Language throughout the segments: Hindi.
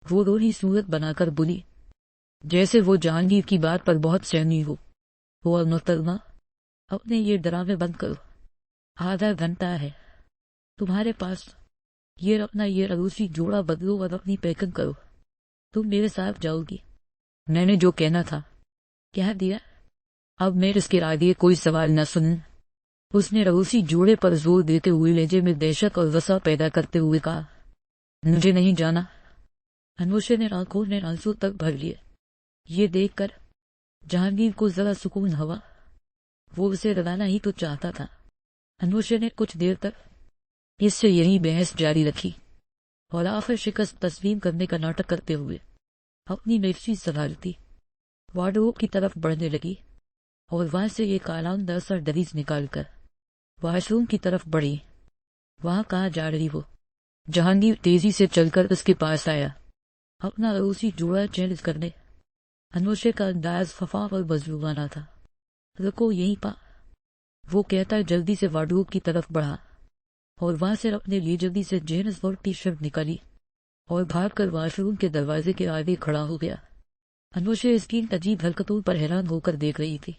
वो रोनी सूरत बनाकर बोली, जैसे वो जहांगीर की बात पर बहुत सहमी हो। और मोहतरमा, अपने ये ड्रामे बंद करो। आधा घंटा है तुम्हारे पास, ये अपना ये अरूसी जोड़ा बदलो और अपनी पैकिंग करो। तुम मेरे साथ जाओगी। मैंने जो कहना था कह दिया। अब मेरे इसके आगे कोई सवाल न सुन। उसने अरूसी जोड़े पर जोर देते हुए लहजे में दहशत और वसा पैदा करते हुए कहा, मुझे नहीं जाना। अनुशे ने आंखों ने आंसू तक भर लिए। ये देखकर जहांगीर को जरा सुकून हुआ। वो उसे रुलाना ही तो चाहता था। अनुशे ने कुछ देर तक इससे यही बहस जारी रखी और आखिर शिकस्त तस्लीम करने का नाटक करते हुए अपनी मिर्ची संभालती वार्डरोब की तरफ बढ़ने लगी और वहां से एक आरामदार सा दरीज निकालकर वॉशरूम की तरफ बढ़ी। वहां कहाँ जा रही वो? जहांगीर तेजी से चलकर उसके पास आया, अपना अरूसी जोड़ा चेंज करने। अनुशे का अंदाज फफा और मजबूबाना था। रुको यहीं पा, वो कहता जल्दी से वार्डरोब की तरफ बढ़ा और वहां से अपने लिए जल्दी से जीन्स और टी शर्ट निकाली और भागकर वॉशरूम के दरवाजे के आगे खड़ा हो गया। अनुशे इसकी अजीब हरकतों पर हैरान होकर देख रही थी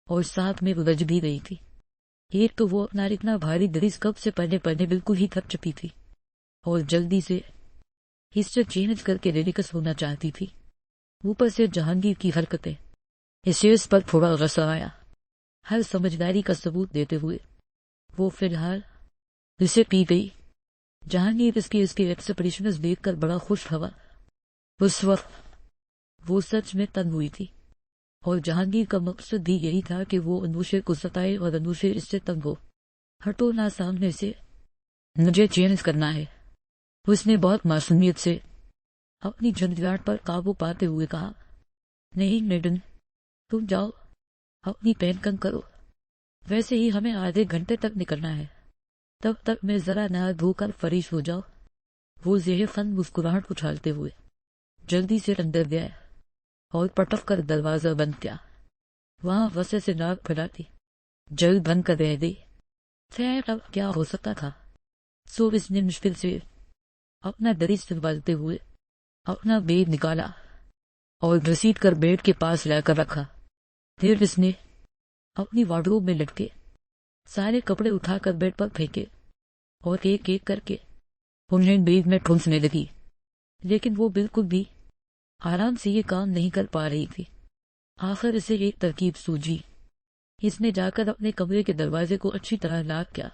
और साथ में उलझ भी गई थी। एक तो वो अपना इतना भारी दरीज कब से पहले पहले बिल्कुल ही थक चुकी थी और जल्दी से हिस्से चेंज करके रेडिकस होना चाहती थी। ऊपर से जहांगीर की हरकतें, इसे इस पर थोड़ा गुस्सा आया। हर समझदारी का सबूत देते हुए वो फिलहाल इसे पी गई। जहांगीर इसके एक्सप्रेशंस देखकर बड़ा खुश हुआ। उस वक्त वो सच में तंग हुई थी और जहांगीर का मकसद भी यही था कि वो अनुशे को सताए और अनुशे इससे तंग हो। हटो ना सामने से, मुझे चेंज करना है। उसने बहुत मासूमियत से अपनी झंझाहट पर काबू पाते हुए कहा, नहीं मैडम, तुम जाओ अपनी पैकिंग करो। वैसे ही हमें आधे घंटे तक निकलना है, तब तक मैं जरा नहा धोकर फरीश हो जाओ। वो जेहफन मुस्कुराहट उछालते हुए जल्दी से अंदर गया और पटक कर दरवाजा बंद किया। वहां वसे से नाक फैलाती, जल्द बंद कर रह दे। खैर अब क्या हो सकता था। सो इसने मुश्किल से अपना दरीज संभालते हुए अपना बेग निकाला और घसीट कर बेड के पास लाकर रखा। फिर इसने अपनी वार्डरोब में लटके सारे कपड़े उठाकर बेड पर फेंके और एक एक करके उन्हें बेग में ठूंसने लगी। लेकिन वो बिल्कुल भी आराम से ये काम नहीं कर पा रही थी। आखिर इसे एक तरकीब सूझी। इसने जाकर अपने कमरे के दरवाजे को अच्छी तरह लॉक किया।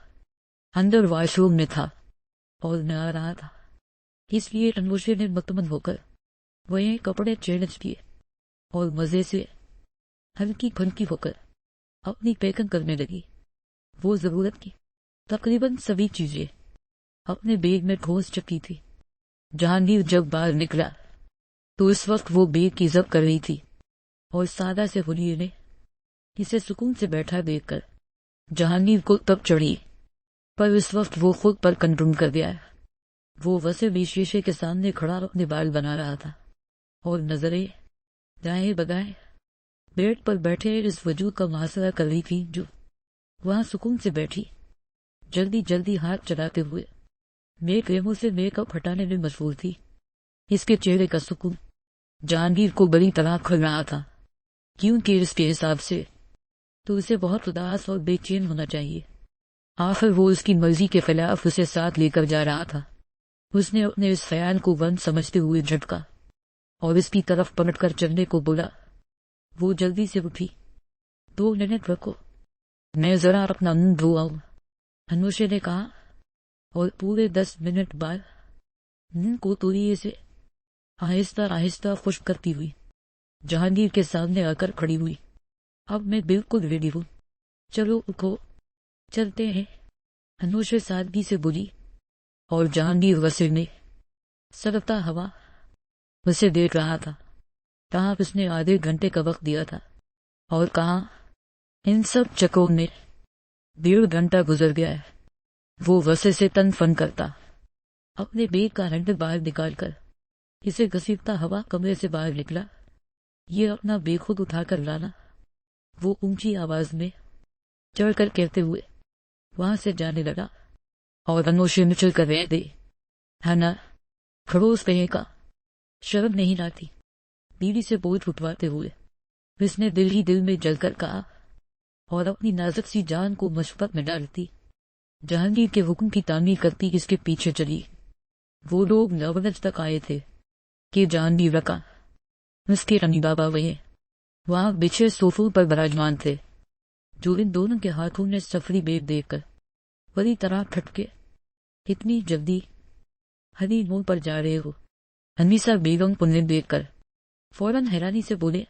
अंदर वॉशरूम में था और न आ रहा था, इसलिए अनुशे ने मुतमन होकर वहीं कपड़े चेंज किए और मजे से हल्की फुल्की होकर अपनी पैकिंग करने लगी। वो जरूरत की तकरीबन सभी चीजें अपने बेग में ठोस चुकी थी। जहांगीर जब बाहर निकला तो इस वक्त वो बेग की जब्त कर रही थी और सादा से हुलिये ने इसे सुकून से बैठा देखकर जहांगीर को तब चढ़ी, पर इस वक्त वो खुद पर कंट्रोल कर गया। वो वैसे भी शीशे के सामने खड़ा अपने बाल बना रहा था और नजरें दाएं बदाएं बेड पर बैठे इस वजूद का मुहासरा कर रही थी जो वहां सुकून से बैठी जल्दी जल्दी हाथ चलाते हुए मेकअप से मेकअप हटाने में मशगूल थी। इसके चेहरे का सुकून जहांगीर को बड़ी तरह खुल रहा था, क्योंकि इसके हिसाब से तो उसे बहुत उदास और बेचैन होना चाहिए। आखिर वो उसकी मर्जी के खिलाफ उसे साथ लेकर जा रहा था। उसने अपने इस ख्याल को वन समझते हुए झटका और इसकी तरफ पलटकर चलने को बोला। वो जल्दी से उठी। 2 मिनट रुको, मैं जरा अपना मुंह धो आऊं, अनुशे ने कहा और पूरे 10 मिनट बाद मुंह को तोड़िए से आहिस्ता आहिस्ता खुश्क करती हुई जहांगीर के सामने आकर खड़ी हुई। अब मैं बिल्कुल रेडी हूँ, चलो उठो चलते हैं, अनुशे सादगी से बोली। और जहांगीर वसीर ने सरकता हवा उसे देख रहा था। कहाँ उसने आधे घंटे का वक्त दिया था और कहाँ इन सब चक्रों में 1.5 घंटा गुजर गया है। वो वसे से तन फन करता अपने बेग का हैंडल बाहर निकालकर इसे घसीटता हवा कमरे से बाहर निकला। ये अपना बेग खुद उठाकर लाना, वो ऊंची आवाज में चढ़कर कहते हुए वहां से जाने लगा। और अनुशे निचल कर रह दे, है ना, खड़ोस कहेगा। शर्म नहीं आती? बीड़ी से बोझ उठवाते हुए उसने दिल ही दिल में जलकर कहा और अपनी नाजुक सी जान को मुसीबत में डालती जहांगीर के हुक्म की तामीर करती इसके पीछे चली। वो लोग 9 बजे तक आए थे कि जहांगीर रखा उसके रानी बाबा वहां बिछे सोफों पर विराजमान थे, जो इन दोनों के हाथों में सफरी बेग देखकर बड़ी तरह खटके। इतनी जल्दी हनीमून पर जा रहे हो? हनीसा बेगम पुण्य देखकर फौरन हैरानी से बोले,